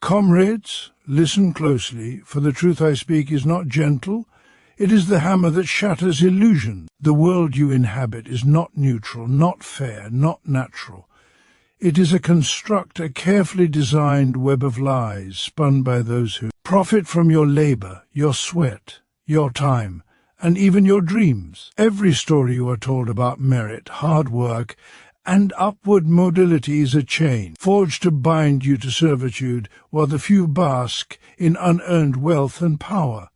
Comrades, listen closely, for the truth I speak is not gentle. It is the hammer that shatters illusion. The world you inhabit is not neutral, not fair, not natural. It is a construct, a carefully designed web of lies spun by those who profit from your labor, your sweat, your time, and even your dreams. Every story you are told about merit, hard work, and upward mobility is a chain, forged to bind you to servitude, while the few bask in unearned wealth and power.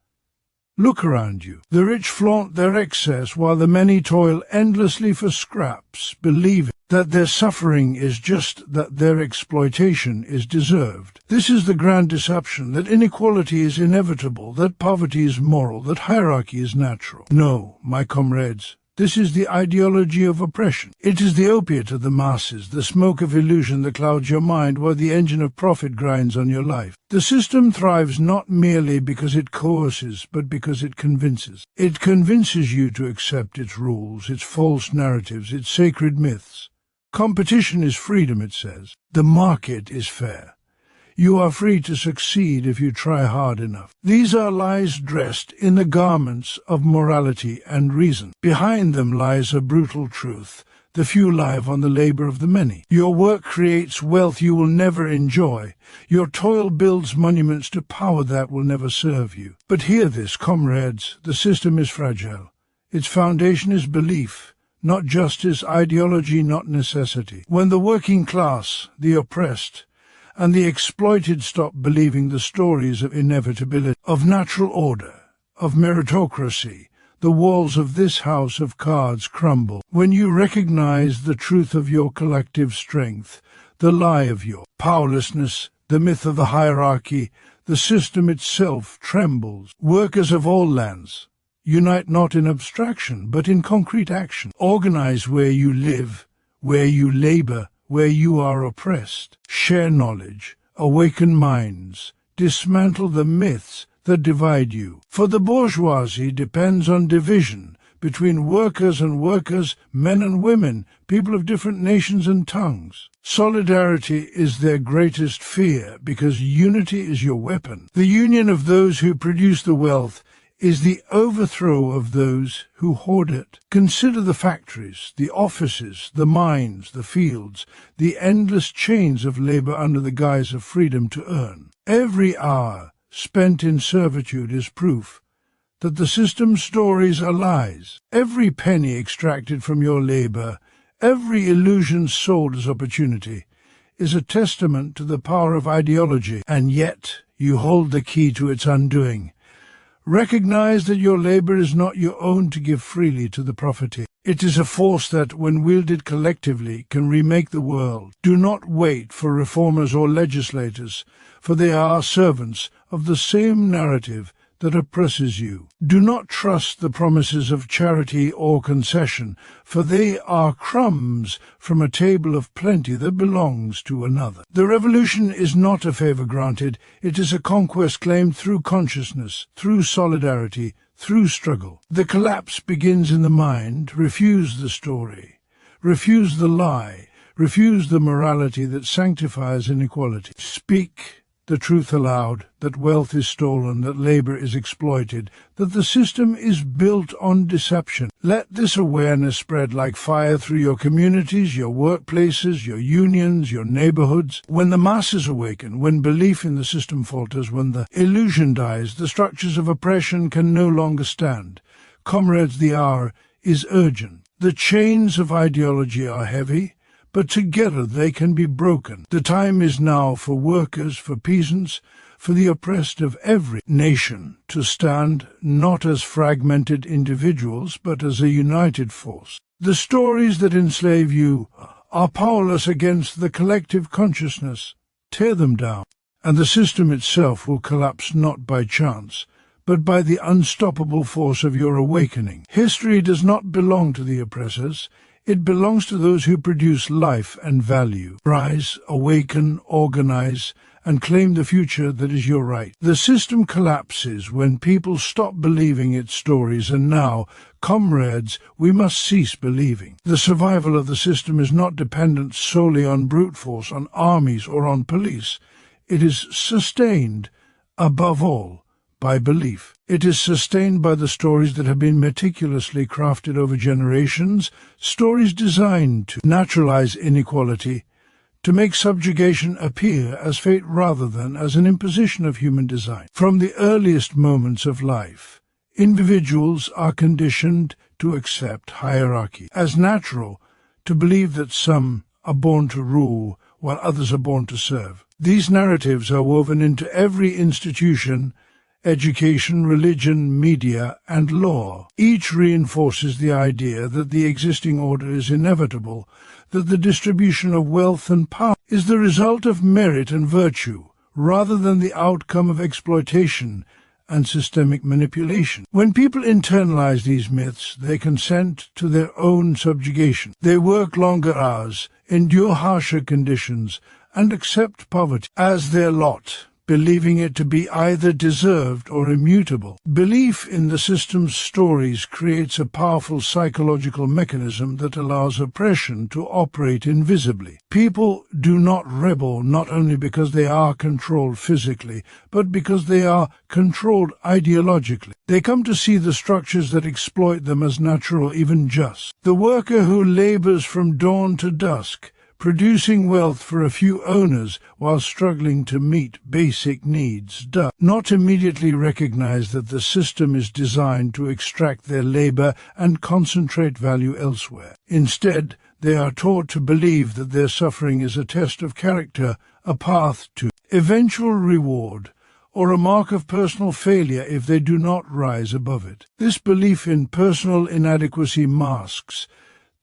Look around you. The rich flaunt their excess, while the many toil endlessly for scraps, believing that their suffering is just that their exploitation is deserved. This is the grand deception, that inequality is inevitable, that poverty is moral, that hierarchy is natural. No, my comrades, this is the ideology of oppression. It is the opiate of the masses, the smoke of illusion that clouds your mind while the engine of profit grinds on your life. The system thrives not merely because it coerces, but because it convinces. It convinces you to accept its rules, its false narratives, its sacred myths. Competition is freedom, it says. The market is fair. You are free to succeed if you try hard enough. These are lies dressed in the garments of morality and reason. Behind them lies a brutal truth. The few live on the labor of the many. Your work creates wealth you will never enjoy. Your toil builds monuments to power that will never serve you. But hear this, comrades, the system is fragile. Its foundation is belief, not justice, ideology, not necessity. When the working class, the oppressed, and the exploited stop believing the stories of inevitability, of natural order, of meritocracy, the walls of this house of cards crumble. When you recognize the truth of your collective strength, the lie of your powerlessness, the myth of the hierarchy, the system itself trembles. Workers of all lands, unite not in abstraction, but in concrete action. Organize where you live, where you labor, where you are oppressed. Share knowledge, awaken minds, dismantle the myths that divide you. For the bourgeoisie depends on division between workers and workers, men and women, people of different nations and tongues. Solidarity is their greatest fear, because unity is your weapon. The union of those who produce the wealth is the overthrow of those who hoard it. Consider the factories, the offices, the mines, the fields, the endless chains of labor under the guise of freedom to earn. Every hour spent in servitude is proof that the system's stories are lies. Every penny extracted from your labor, every illusion sold as opportunity, is a testament to the power of ideology, and yet you hold the key to its undoing. Recognize that your labor is not your own to give freely to the profiteer. It is a force that, when wielded collectively, can remake the world. Do not wait for reformers or legislators, for they are servants of the same narrative that oppresses you. Do not trust the promises of charity or concession, for they are crumbs from a table of plenty that belongs to another. The revolution is not a favor granted, it is a conquest claimed through consciousness, through solidarity, through struggle. The collapse begins in the mind. Refuse the story, refuse the lie, refuse the morality that sanctifies inequality. Speak the truth aloud, that wealth is stolen, that labor is exploited, that the system is built on deception. Let this awareness spread like fire through your communities, your workplaces, your unions, your neighborhoods. When the masses awaken, when belief in the system falters, when the illusion dies, the structures of oppression can no longer stand. Comrades, the hour is urgent. The chains of ideology are heavy, but together they can be broken. The time is now for workers, for peasants, for the oppressed of every nation to stand not as fragmented individuals, but as a united force. The stories that enslave you are powerless against the collective consciousness. Tear them down, and the system itself will collapse not by chance, but by the unstoppable force of your awakening. History does not belong to the oppressors. It belongs to those who produce life and value. Rise, awaken, organize, and claim the future that is your right. The system collapses when people stop believing its stories, and now, comrades, we must cease believing. The survival of the system is not dependent solely on brute force, on armies, or on police. It is sustained, above all, by belief. It is sustained by the stories that have been meticulously crafted over generations, stories designed to naturalize inequality, to make subjugation appear as fate rather than as an imposition of human design. From the earliest moments of life, individuals are conditioned to accept hierarchy as natural, to believe that some are born to rule while others are born to serve. These narratives are woven into every institution, education, religion, media, and law. Each reinforces the idea that the existing order is inevitable, that the distribution of wealth and power is the result of merit and virtue, rather than the outcome of exploitation and systemic manipulation. When people internalize these myths, they consent to their own subjugation. They work longer hours, endure harsher conditions, and accept poverty as their lot, believing it to be either deserved or immutable. Belief in the system's stories creates a powerful psychological mechanism that allows oppression to operate invisibly. People do not rebel not only because they are controlled physically, but because they are controlled ideologically. They come to see the structures that exploit them as natural, even just. The worker who labors from dawn to dusk, producing wealth for a few owners while struggling to meet basic needs, does not immediately recognize that the system is designed to extract their labor and concentrate value elsewhere. Instead, they are taught to believe that their suffering is a test of character, a path to eventual reward, or a mark of personal failure if they do not rise above it. This belief in personal inadequacy masks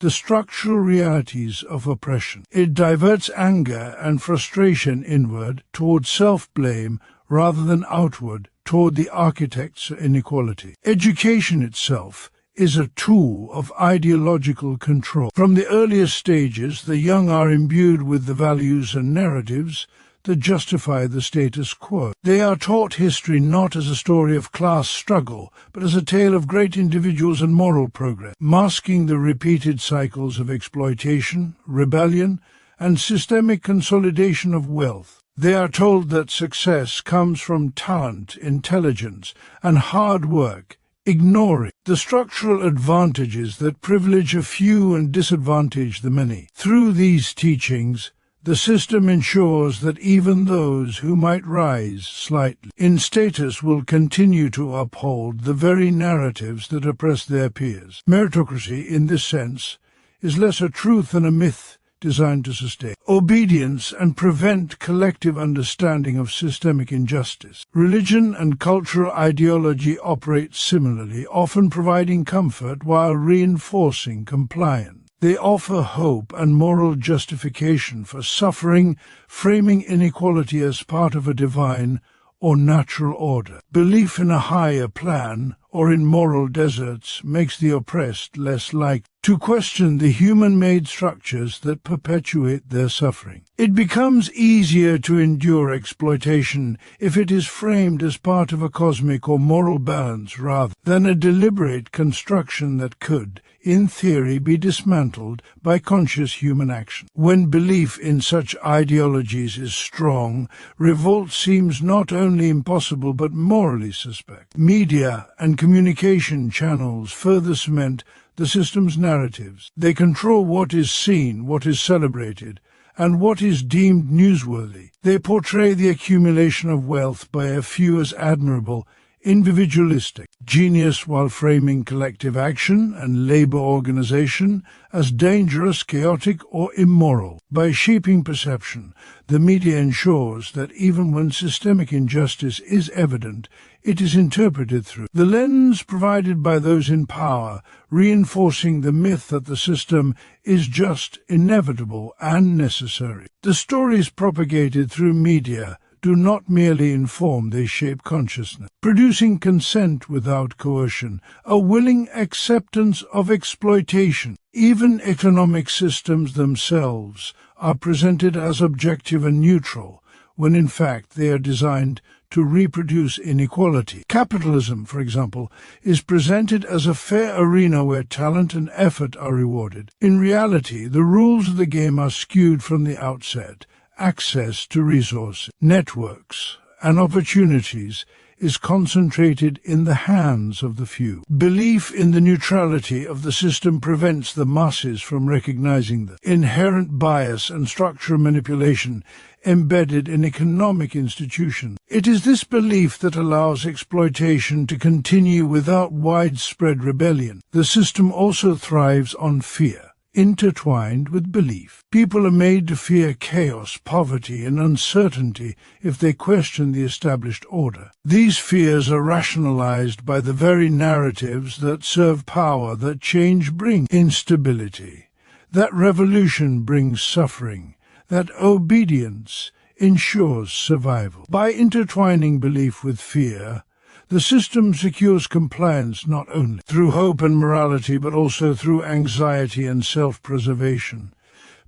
the structural realities of oppression. It diverts anger and frustration inward toward self-blame rather than outward toward the architects of inequality. Education itself is a tool of ideological control. From the earliest stages, the young are imbued with the values and narratives that justify the status quo. They are taught history not as a story of class struggle, but as a tale of great individuals and moral progress, masking the repeated cycles of exploitation, rebellion, and systemic consolidation of wealth. They are told that success comes from talent, intelligence, and hard work, ignoring the structural advantages that privilege a few and disadvantage the many. Through these teachings, the system ensures that even those who might rise slightly in status will continue to uphold the very narratives that oppress their peers. Meritocracy, in this sense, is less a truth than a myth designed to sustain obedience and prevent collective understanding of systemic injustice. Religion and cultural ideology operate similarly, often providing comfort while reinforcing compliance. They offer hope and moral justification for suffering, framing inequality as part of a divine or natural order. Belief in a higher plan or in moral deserts makes the oppressed less likely to question the human-made structures that perpetuate their suffering. It becomes easier to endure exploitation if it is framed as part of a cosmic or moral balance rather than a deliberate construction that could, in theory, be dismantled by conscious human action. When belief in such ideologies is strong, revolt seems not only impossible but morally suspect. Media and communication channels further cement the system's narratives. They control what is seen, what is celebrated, and what is deemed newsworthy. They portray the accumulation of wealth by a few as admirable, individualistic, genius, while framing collective action and labor organization as dangerous, chaotic, or immoral. By shaping perception, the media ensures that even when systemic injustice is evident, it is interpreted through the lens provided by those in power, reinforcing the myth that the system is just, inevitable, and necessary. The stories propagated through media do not merely inform, they shape consciousness, producing consent without coercion, a willing acceptance of exploitation. Even economic systems themselves are presented as objective and neutral, when in fact they are designed to reproduce inequality. Capitalism, for example, is presented as a fair arena where talent and effort are rewarded. In reality, the rules of the game are skewed from the outset, access to resources, networks, and opportunities is concentrated in the hands of the few. Belief in the neutrality of the system prevents the masses from recognizing the inherent bias and structural manipulation embedded in economic institutions. It is this belief that allows exploitation to continue without widespread rebellion. The system also thrives on fear, intertwined with belief. People are made to fear chaos, poverty, and uncertainty if they question the established order. These fears are rationalized by the very narratives that serve power, that change brings instability, that revolution brings suffering, that obedience ensures survival. By intertwining belief with fear, the system secures compliance not only through hope and morality, but also through anxiety and self-preservation.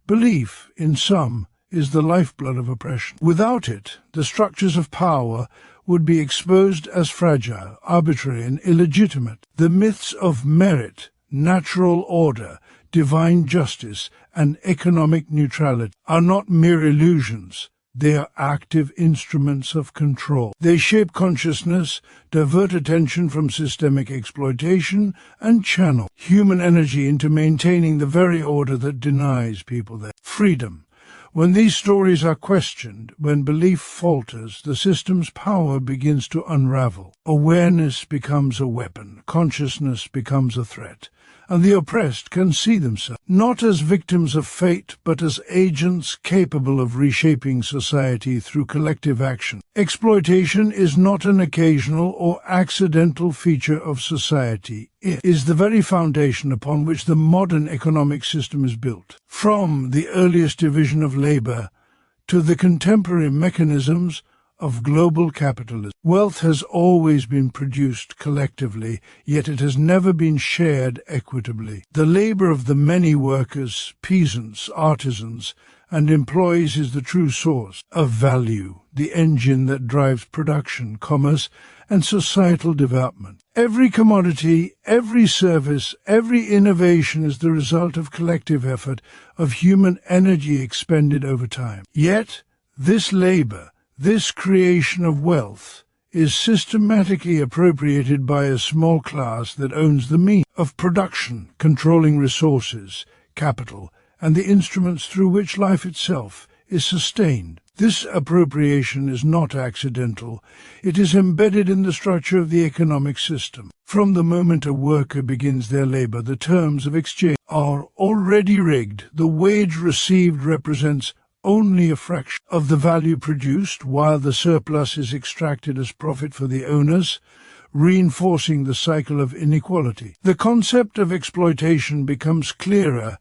Belief, in sum, is the lifeblood of oppression. Without it, the structures of power would be exposed as fragile, arbitrary, and illegitimate. The myths of merit, natural order, divine justice, and economic neutrality are not mere illusions. They are active instruments of control. They shape consciousness, divert attention from systemic exploitation, and channel human energy into maintaining the very order that denies people their freedom. When these stories are questioned, when belief falters, the system's power begins to unravel. Awareness becomes a weapon, consciousness becomes a threat, and the oppressed can see themselves not as victims of fate, but as agents capable of reshaping society through collective action. Exploitation is not an occasional or accidental feature of society. It is the very foundation upon which the modern economic system is built. From the earliest division of labor to the contemporary mechanisms of global capitalism, wealth has always been produced collectively, yet it has never been shared equitably. The labor of the many workers, peasants, artisans, and employees is the true source of value, the engine that drives production, commerce, and societal development. Every commodity, every service, every innovation is the result of collective effort, of human energy expended over time. Yet, this labor, this creation of wealth, is systematically appropriated by a small class that owns the means of production, controlling resources, capital, and the instruments through which life itself is sustained. This appropriation is not accidental. It is embedded in the structure of the economic system. From the moment a worker begins their labor, the terms of exchange are already rigged. The wage received represents only a fraction of the value produced, while the surplus is extracted as profit for the owners, reinforcing the cycle of inequality. The concept of exploitation becomes clearer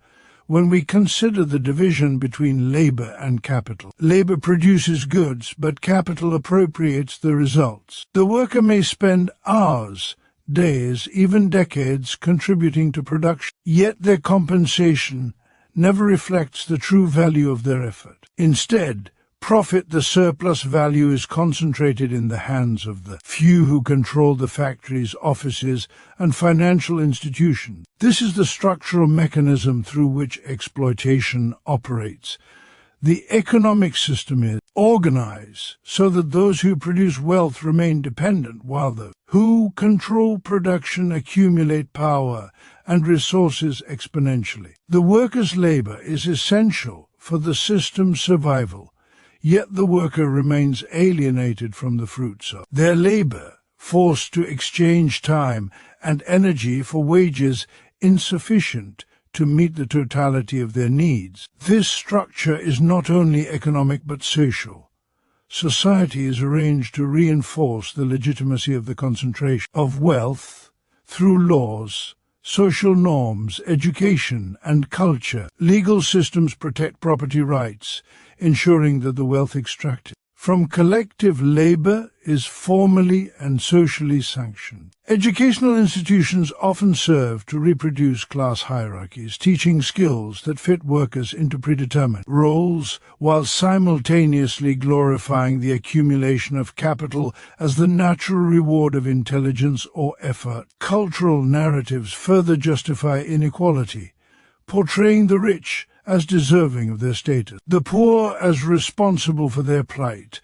when we consider the division between labor and capital. Labor produces goods, but capital appropriates the results. The worker may spend hours, days, even decades contributing to production, yet their compensation never reflects the true value of their effort. Instead, profit, the surplus value, is concentrated in the hands of the few who control the factories, offices, and financial institutions. This is the structural mechanism through which exploitation operates. The economic system is organized so that those who produce wealth remain dependent, while those who control production accumulate power and resources exponentially. The worker's labor is essential for the system's survival, yet the worker remains alienated from the fruits of their labor, forced to exchange time and energy for wages insufficient to meet the totality of their needs. This structure is not only economic but social. Society is arranged to reinforce the legitimacy of the concentration of wealth through laws, social norms, education, and culture. Legal systems protect property rights, ensuring that the wealth extracted from collective labor is formally and socially sanctioned. Educational institutions often serve to reproduce class hierarchies, teaching skills that fit workers into predetermined roles, while simultaneously glorifying the accumulation of capital as the natural reward of intelligence or effort. Cultural narratives further justify inequality, portraying the rich as deserving of their status, the poor as responsible for their plight,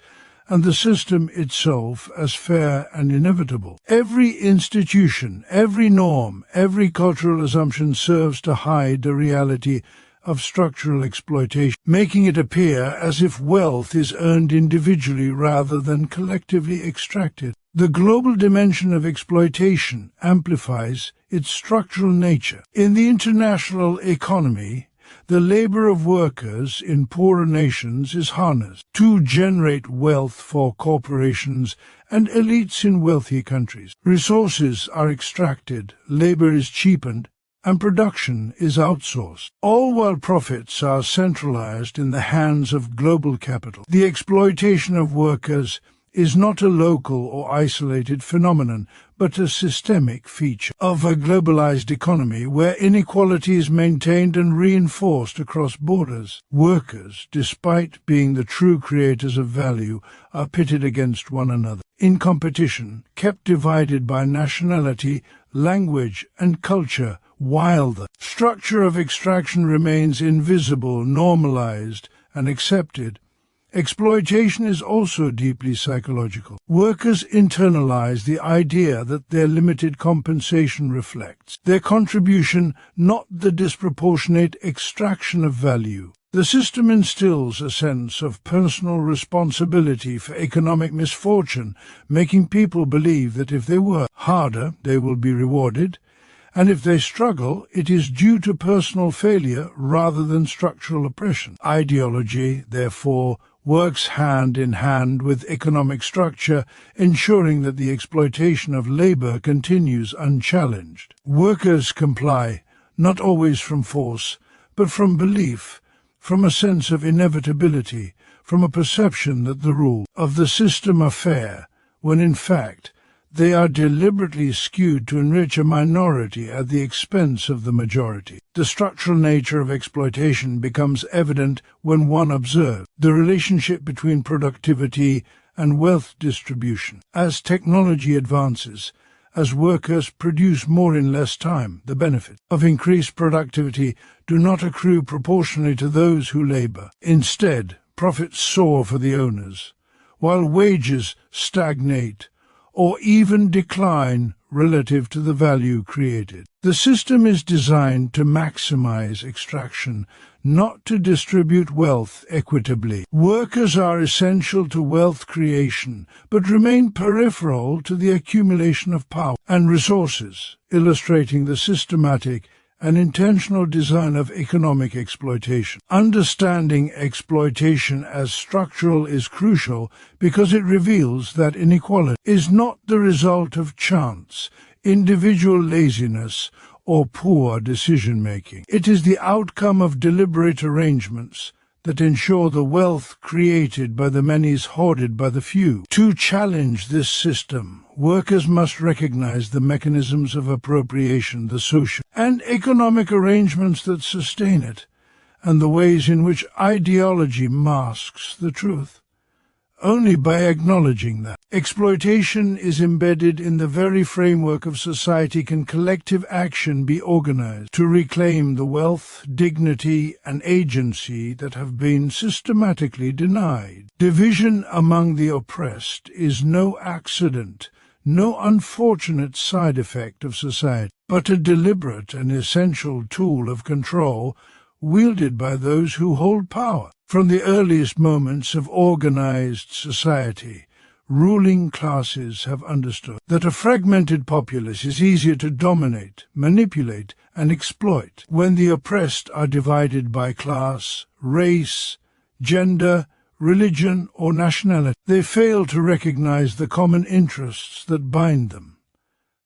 and the system itself as fair and inevitable. Every institution, every norm, every cultural assumption serves to hide the reality of structural exploitation, making it appear as if wealth is earned individually rather than collectively extracted. The global dimension of exploitation amplifies its structural nature. In the international economy, the labor of workers in poorer nations is harnessed to generate wealth for corporations and elites in wealthy countries. Resources are extracted, labor is cheapened, and production is outsourced, all while profits are centralized in the hands of global capital. The exploitation of workers is not a local or isolated phenomenon, but a systemic feature of a globalized economy where inequality is maintained and reinforced across borders. Workers, despite being the true creators of value, are pitted against one another in competition, kept divided by nationality, language, and culture, while the structure of extraction remains invisible, normalized, and accepted. Exploitation is also deeply psychological. Workers internalize the idea that their limited compensation reflects their contribution, not the disproportionate extraction of value. The system instills a sense of personal responsibility for economic misfortune, making people believe that if they work harder, they will be rewarded, and if they struggle, it is due to personal failure rather than structural oppression. Ideology, therefore, works hand in hand with economic structure, ensuring that the exploitation of labor continues unchallenged. Workers comply, not always from force, but from belief, from a sense of inevitability, from a perception that the rules of the system are fair, when in fact they are deliberately skewed to enrich a minority at the expense of the majority. The structural nature of exploitation becomes evident when one observes the relationship between productivity and wealth distribution. As technology advances, as workers produce more in less time, the benefits of increased productivity do not accrue proportionally to those who labor. Instead, profits soar for the owners, while wages stagnate or even decline relative to the value created. The system is designed to maximize extraction, not to distribute wealth equitably. Workers are essential to wealth creation, but remain peripheral to the accumulation of power and resources, illustrating the systematic and intentional design of economic exploitation. Understanding exploitation as structural is crucial because it reveals that inequality is not the result of chance, individual laziness, or poor decision-making. It is the outcome of deliberate arrangements that ensure the wealth created by the many is hoarded by the few. To challenge this system, workers must recognize the mechanisms of appropriation, the social and economic arrangements that sustain it, and the ways in which ideology masks the truth. Only by acknowledging that exploitation is embedded in the very framework of society can collective action be organized to reclaim the wealth, dignity, and agency that have been systematically denied. Division among the oppressed is no accident, no unfortunate side effect of society, but a deliberate and essential tool of control wielded by those who hold power. From the earliest moments of organized society, ruling classes have understood that a fragmented populace is easier to dominate, manipulate, and exploit when the oppressed are divided by class, race, gender, religion, or nationality. They fail to recognize the common interests that bind them.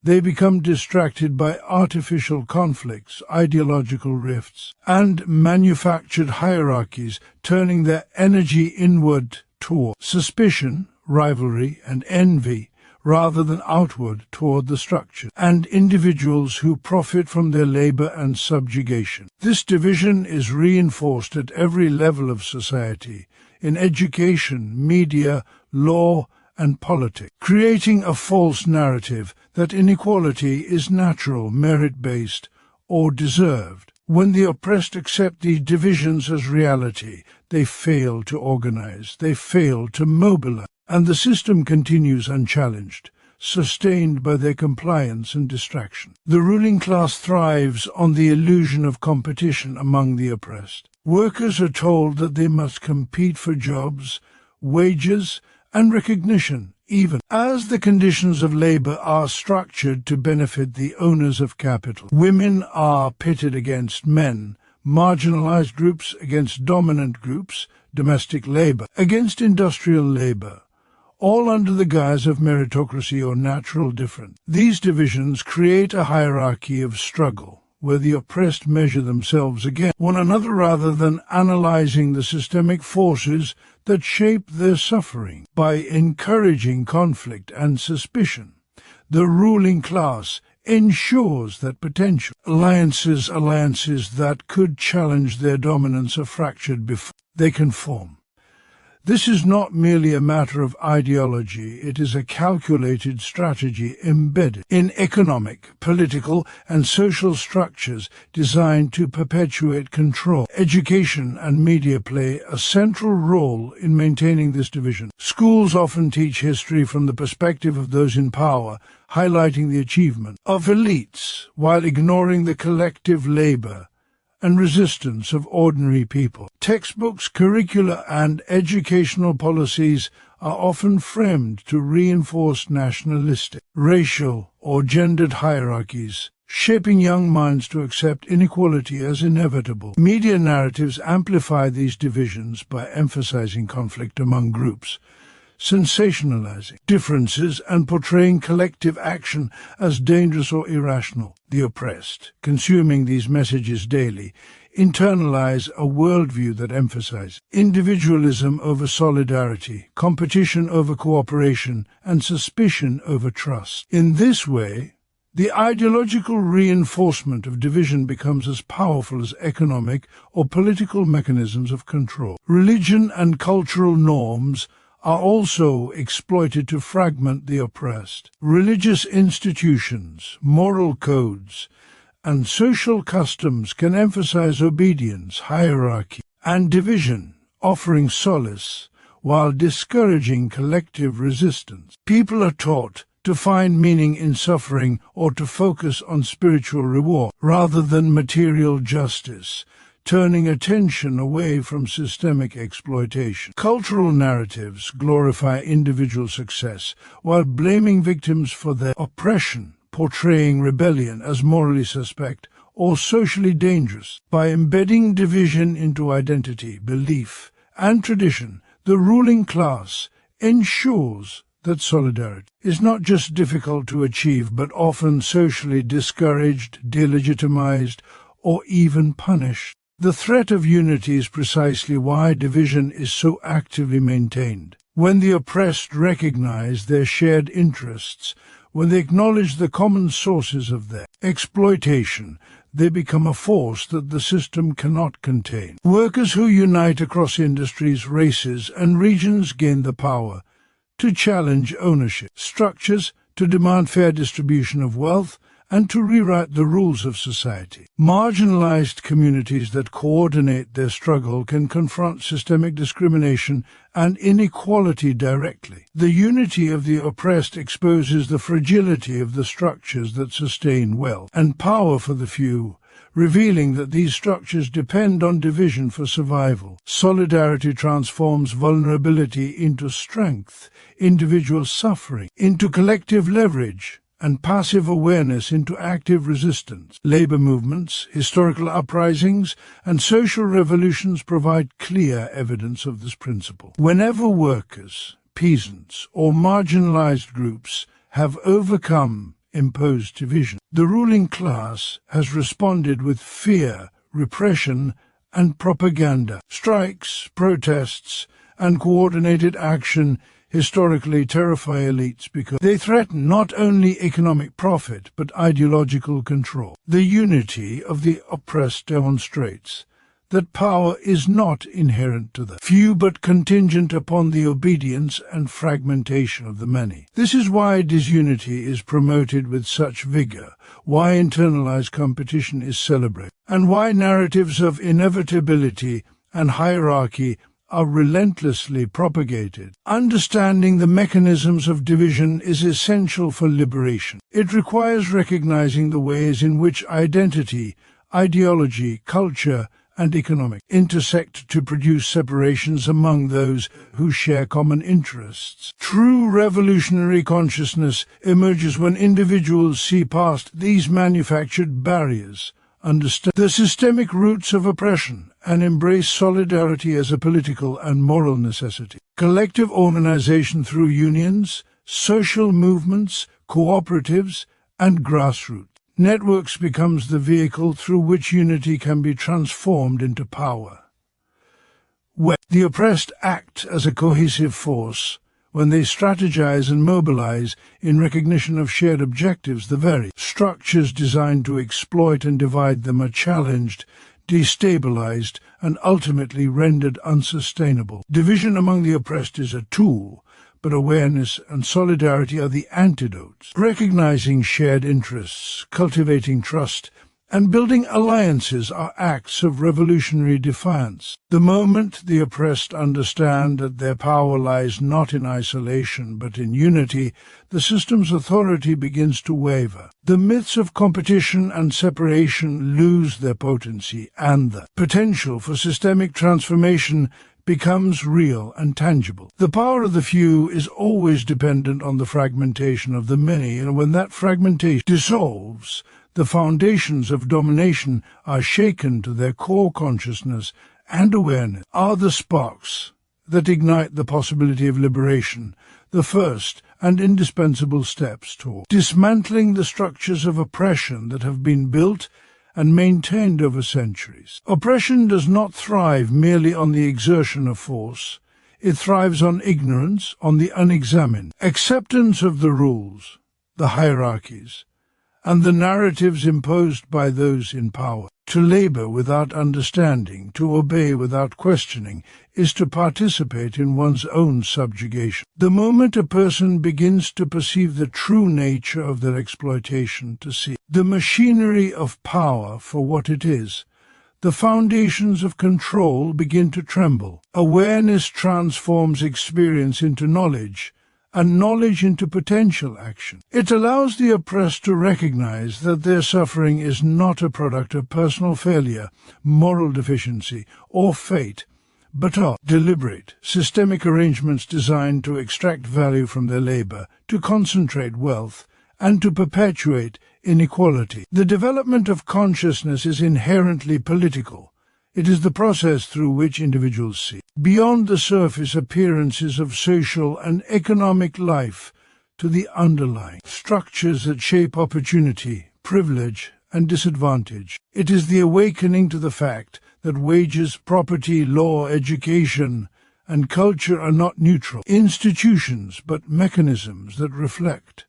They become distracted by artificial conflicts, ideological rifts, and manufactured hierarchies, turning their energy inward toward suspicion, rivalry, and envy, rather than outward toward the structure and individuals who profit from their labor and subjugation. This division is reinforced at every level of society, in education, media, law, and politics, creating a false narrative that inequality is natural, merit-based, or deserved. When the oppressed accept these divisions as reality, they fail to organize, they fail to mobilize, and the system continues unchallenged, sustained by their compliance and distraction. The ruling class thrives on the illusion of competition among the oppressed. Workers are told that they must compete for jobs, wages, and recognition, even as the conditions of labor are structured to benefit the owners of capital. Women are pitted against men, marginalized groups against dominant groups, domestic labor against industrial labor, all under the guise of meritocracy or natural difference. These divisions create a hierarchy of struggle, where the oppressed measure themselves against one another rather than analyzing the systemic forces that shape their suffering. By encouraging conflict and suspicion, the ruling class ensures that potential alliances that could challenge their dominance are fractured before they can form. This is not merely a matter of ideology, it is a calculated strategy embedded in economic, political, and social structures designed to perpetuate control. Education and media play a central role in maintaining this division. Schools often teach history from the perspective of those in power, highlighting the achievement of elites while ignoring the collective labor and resistance of ordinary people. Textbooks, curricula, and educational policies are often framed to reinforce nationalistic, racial, or gendered hierarchies, shaping young minds to accept inequality as inevitable. Media narratives amplify these divisions by emphasizing conflict among groups, sensationalizing differences and portraying collective action as dangerous or irrational. The oppressed, consuming these messages daily, internalize a worldview that emphasizes individualism over solidarity, competition over cooperation, and suspicion over trust. In this way, the ideological reinforcement of division becomes as powerful as economic or political mechanisms of control. Religion and cultural norms are also exploited to fragment the oppressed. Religious institutions, moral codes, and social customs can emphasize obedience, hierarchy, and division, offering solace while discouraging collective resistance. People are taught to find meaning in suffering or to focus on spiritual reward rather than material justice, turning attention away from systemic exploitation. Cultural narratives glorify individual success while blaming victims for their oppression, portraying rebellion as morally suspect or socially dangerous. By embedding division into identity, belief, and tradition, the ruling class ensures that solidarity is not just difficult to achieve but often socially discouraged, delegitimized, or even punished. The threat of unity is precisely why division is so actively maintained. When the oppressed recognize their shared interests, when they acknowledge the common sources of their exploitation, they become a force that the system cannot contain. Workers who unite across industries, races, and regions gain the power to challenge ownership structures, to demand fair distribution of wealth, and to rewrite the rules of society. Marginalized communities that coordinate their struggle can confront systemic discrimination and inequality directly. The unity of the oppressed exposes the fragility of the structures that sustain wealth and power for the few, revealing that these structures depend on division for survival. Solidarity transforms vulnerability into strength, individual suffering into collective leverage, and passive awareness into active resistance. Labor movements, historical uprisings, and social revolutions provide clear evidence of this principle. Whenever workers, peasants, or marginalized groups have overcome imposed division, the ruling class has responded with fear, repression, and propaganda. Strikes, protests, and coordinated action historically terrify elites because they threaten not only economic profit but ideological control. The unity of the oppressed demonstrates that power is not inherent to the few but contingent upon the obedience and fragmentation of the many. This is why disunity is promoted with such vigor, why internalized competition is celebrated, and why narratives of inevitability and hierarchy are relentlessly propagated. Understanding the mechanisms of division is essential for liberation. It requires recognizing the ways in which identity, ideology, culture, and economic intersect to produce separations among those who share common interests. True revolutionary consciousness emerges when individuals see past these manufactured barriers, understand the systemic roots of oppression, and embrace solidarity as a political and moral necessity. Collective organization through unions, social movements, cooperatives, and grassroots networks becomes the vehicle through which unity can be transformed into power. When the oppressed act as a cohesive force, when they strategize and mobilize in recognition of shared objectives, the very structures designed to exploit and divide them are challenged, destabilized, and ultimately rendered unsustainable. Division among the oppressed is a tool, but awareness and solidarity are the antidotes. Recognizing shared interests, cultivating trust, and building alliances are acts of revolutionary defiance. The moment the oppressed understand that their power lies not in isolation but in unity, the system's authority begins to waver. The myths of competition and separation lose their potency, and the potential for systemic transformation becomes real and tangible. The power of the few is always dependent on the fragmentation of the many, and when that fragmentation dissolves, the foundations of domination are shaken to their core. Consciousness and awareness are the sparks that ignite the possibility of liberation, the first and indispensable steps toward dismantling the structures of oppression that have been built and maintained over centuries. Oppression does not thrive merely on the exertion of force. It thrives on ignorance, on the unexamined, acceptance of the rules, the hierarchies, and the narratives imposed by those in power. To labor without understanding, to obey without questioning, is to participate in one's own subjugation. The moment a person begins to perceive the true nature of their exploitation, to see the machinery of power for what it is, the foundations of control begin to tremble. Awareness transforms experience into knowledge, and knowledge into potential action. It allows the oppressed to recognize that their suffering is not a product of personal failure, moral deficiency, or fate, but are deliberate, systemic arrangements designed to extract value from their labor, to concentrate wealth, and to perpetuate inequality. The development of consciousness is inherently political. It is the process through which individuals see beyond the surface appearances of social and economic life to the underlying structures that shape opportunity, privilege, and disadvantage. It is the awakening to the fact that wages, property, law, education, and culture are not neutral institutions but mechanisms that reflect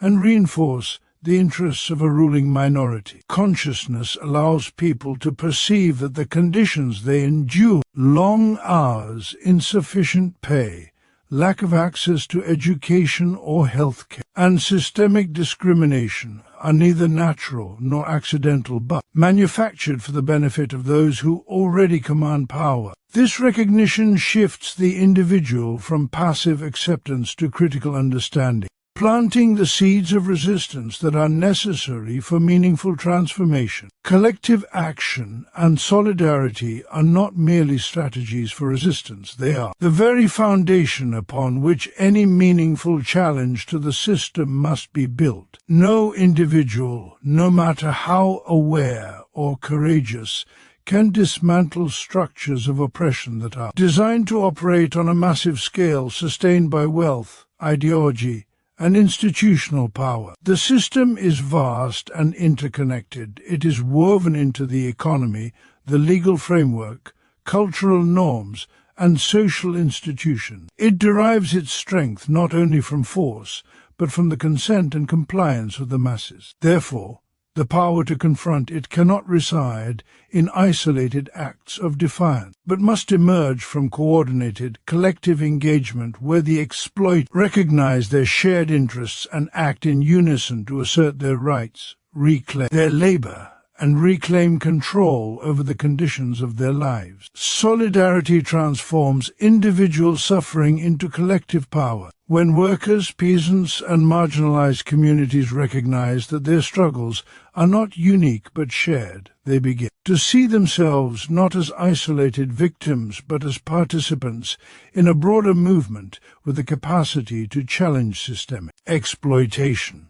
and reinforce the interests of a ruling minority. Consciousness allows people to perceive that the conditions they endure, long hours, insufficient pay, lack of access to education or health care, and systemic discrimination are neither natural nor accidental but manufactured for the benefit of those who already command power. This recognition shifts the individual from passive acceptance to critical understanding, planting the seeds of resistance that are necessary for meaningful transformation. Collective action and solidarity are not merely strategies for resistance. They are the very foundation upon which any meaningful challenge to the system must be built. No individual, no matter how aware or courageous, can dismantle structures of oppression that are designed to operate on a massive scale, sustained by wealth, ideology, and institutional power. The system is vast and interconnected. It is woven into the economy, the legal framework, cultural norms, and social institutions. It derives its strength not only from force, but from the consent and compliance of the masses. Therefore, The power to confront it cannot reside in isolated acts of defiance, but must emerge from coordinated, collective engagement where the exploit recognize their shared interests and act in unison to assert their rights, reclaim their labor, and reclaim control over the conditions of their lives. Solidarity transforms individual suffering into collective power. When workers, peasants, and marginalized communities recognize that their struggles are not unique but shared, they begin to see themselves not as isolated victims but as participants in a broader movement with the capacity to challenge systemic exploitation.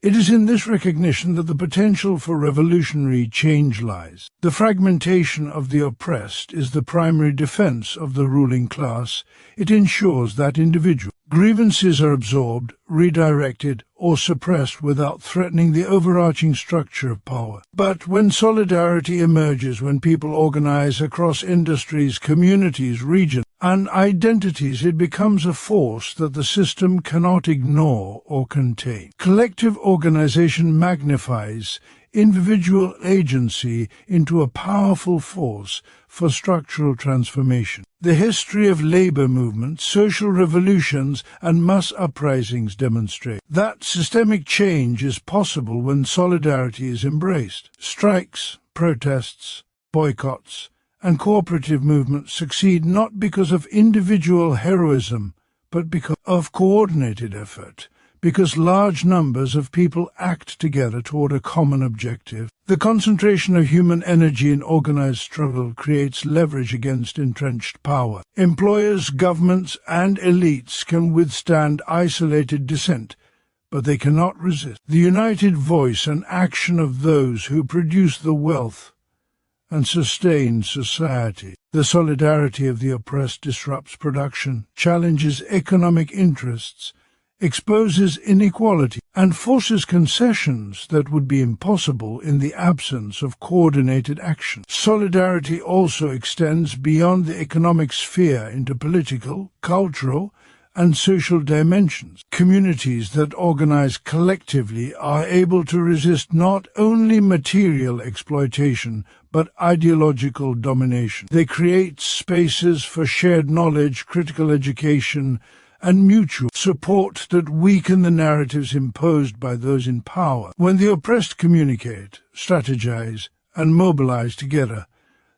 It is in this recognition that the potential for revolutionary change lies. The fragmentation of the oppressed is the primary defense of the ruling class. It ensures that individual grievances are absorbed, redirected, or suppressed without threatening the overarching structure of power. But when solidarity emerges, when people organize across industries, communities, regions, and identities, it becomes a force that the system cannot ignore or contain. Collective organization magnifies individual agency into a powerful force for structural transformation. The history of labor movements, social revolutions, and mass uprisings demonstrate that systemic change is possible when solidarity is embraced. Strikes, protests, boycotts, and cooperative movements succeed not because of individual heroism, but because of coordinated effort, because large numbers of people act together toward a common objective. The concentration of human energy in organized struggle creates leverage against entrenched power. Employers, governments, and elites can withstand isolated dissent, but they cannot resist the united voice and action of those who produce the wealth and sustain society. The solidarity of the oppressed disrupts production, challenges economic interests, exposes inequality, and forces concessions that would be impossible in the absence of coordinated action. Solidarity also extends beyond the economic sphere into political, cultural, and social dimensions. Communities that organize collectively are able to resist not only material exploitation, but ideological domination. They create spaces for shared knowledge, critical education, and mutual support that weaken the narratives imposed by those in power. When the oppressed communicate, strategize, and mobilize together,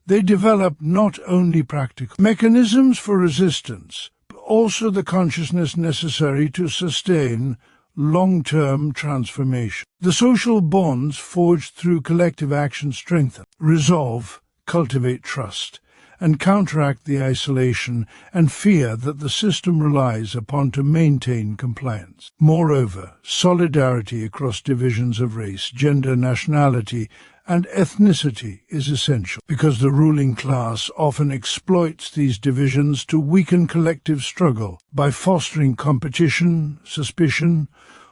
they develop not only practical mechanisms for resistance, but also the consciousness necessary to sustain long-term transformation. The social bonds forged through collective action strengthen, resolve, cultivate trust, and counteract the isolation and fear that the system relies upon to maintain compliance. Moreover, solidarity across divisions of race, gender, nationality, and ethnicity is essential, because the ruling class often exploits these divisions to weaken collective struggle by fostering competition, suspicion,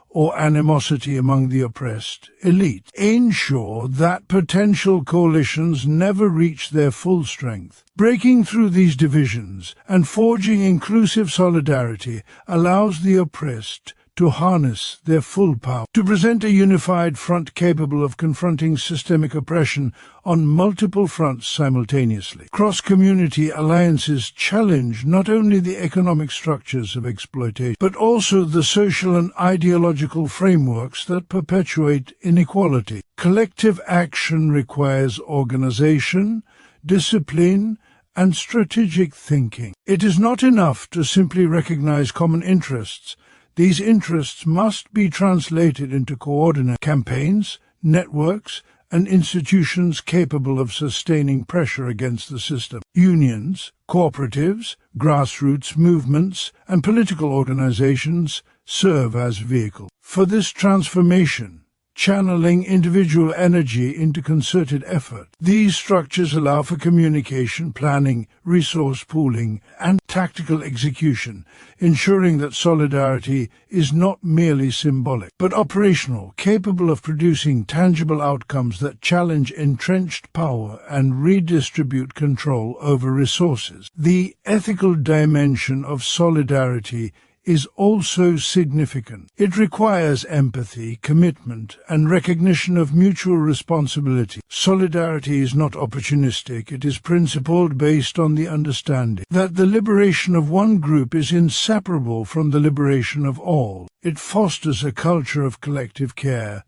or animosity among the oppressed elite. Ensure that potential coalitions never reach their full strength. Breaking through these divisions and forging inclusive solidarity allows the oppressed to harness their full power, to present a unified front capable of confronting systemic oppression on multiple fronts simultaneously. Cross-community alliances challenge not only the economic structures of exploitation, but also the social and ideological frameworks that perpetuate inequality. Collective action requires organization, discipline, and strategic thinking. It is not enough to simply recognize common interests. These interests must be translated into coordinated campaigns, networks, and institutions capable of sustaining pressure against the system. Unions, cooperatives, grassroots movements, and political organizations serve as vehicles for this transformation, channeling individual energy into concerted effort. These structures allow for communication, planning, resource pooling, and tactical execution, ensuring that solidarity is not merely symbolic, but operational, capable of producing tangible outcomes that challenge entrenched power and redistribute control over resources. The ethical dimension of solidarity is also significant. It requires empathy, commitment, and recognition of mutual responsibility. Solidarity is not opportunistic, it is principled, based on the understanding that the liberation of one group is inseparable from the liberation of all. It fosters a culture of collective care,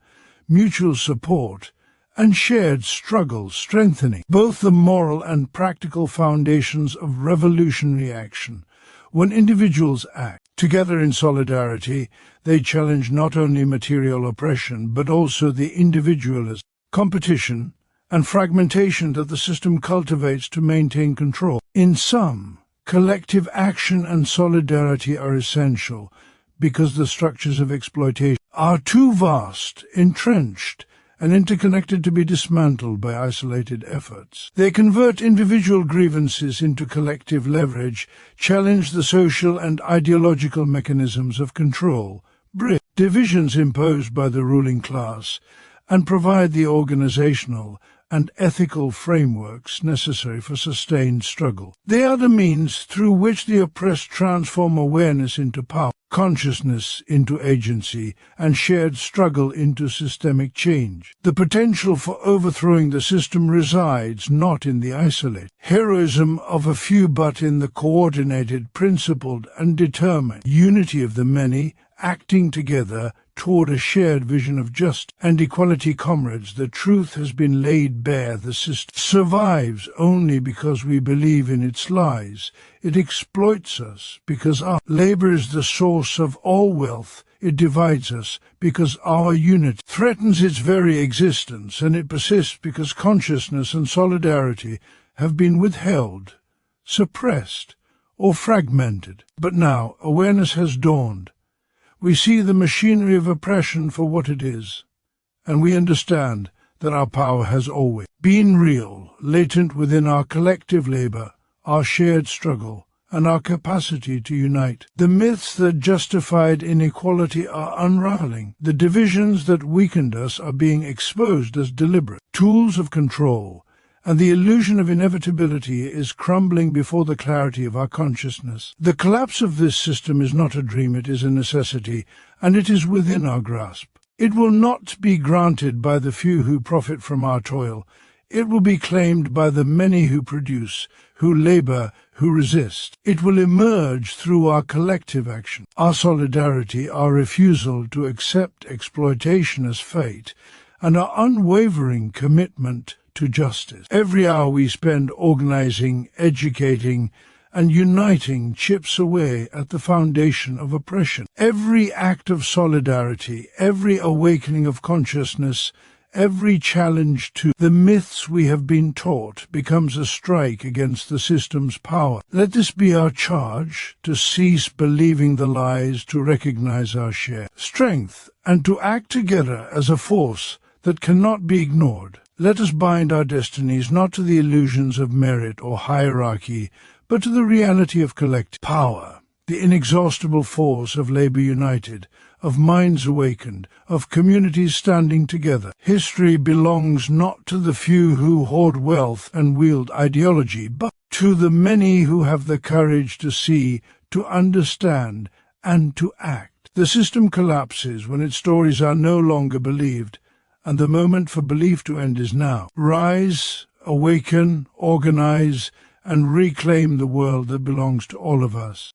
mutual support, and shared struggle, strengthening both the moral and practical foundations of revolutionary action. When individuals act together in solidarity, they challenge not only material oppression, but also the individualism, competition, and fragmentation that the system cultivates to maintain control. In sum, collective action and solidarity are essential because the structures of exploitation are too vast, entrenched, and interconnected to be dismantled by isolated efforts. They convert individual grievances into collective leverage, challenge the social and ideological mechanisms of control, break divisions imposed by the ruling class, and provide the organizational and ethical frameworks necessary for sustained struggle. They are the means through which the oppressed transform awareness into power, consciousness into agency, and shared struggle into systemic change. The potential for overthrowing the system resides not in the isolated heroism of a few, but in the coordinated, principled, and determined unity of the many, acting together toward a shared vision of justice and equality. Comrades, the truth has been laid bare. The system survives only because we believe in its lies. It exploits us because our labor is the source of all wealth. It divides us because our unity threatens its very existence, and it persists because consciousness and solidarity have been withheld, suppressed, or fragmented. But now awareness has dawned. We see the machinery of oppression for what it is, and we understand that our power has always been real, latent within our collective labor, our shared struggle, and our capacity to unite. The myths that justified inequality are unraveling. The divisions that weakened us are being exposed as deliberate tools of control, and the illusion of inevitability is crumbling before the clarity of our consciousness. The collapse of this system is not a dream, it is a necessity, and it is within our grasp. It will not be granted by the few who profit from our toil. It will be claimed by the many who produce, who labor, who resist. It will emerge through our collective action, our solidarity, our refusal to accept exploitation as fate, and our unwavering commitment to justice. Every hour we spend organizing, educating, and uniting chips away at the foundation of oppression. Every act of solidarity, every awakening of consciousness, every challenge to the myths we have been taught becomes a strike against the system's power. Let this be our charge, to cease believing the lies, to recognize our shared strength, and to act together as a force that cannot be ignored. Let us bind our destinies not to the illusions of merit or hierarchy, but to the reality of collective power, the inexhaustible force of labor united, of minds awakened, of communities standing together. History belongs not to the few who hoard wealth and wield ideology, but to the many who have the courage to see, to understand, and to act. The system collapses when its stories are no longer believed, and the moment for belief to end is now. Rise, awaken, organize, and reclaim the world that belongs to all of us.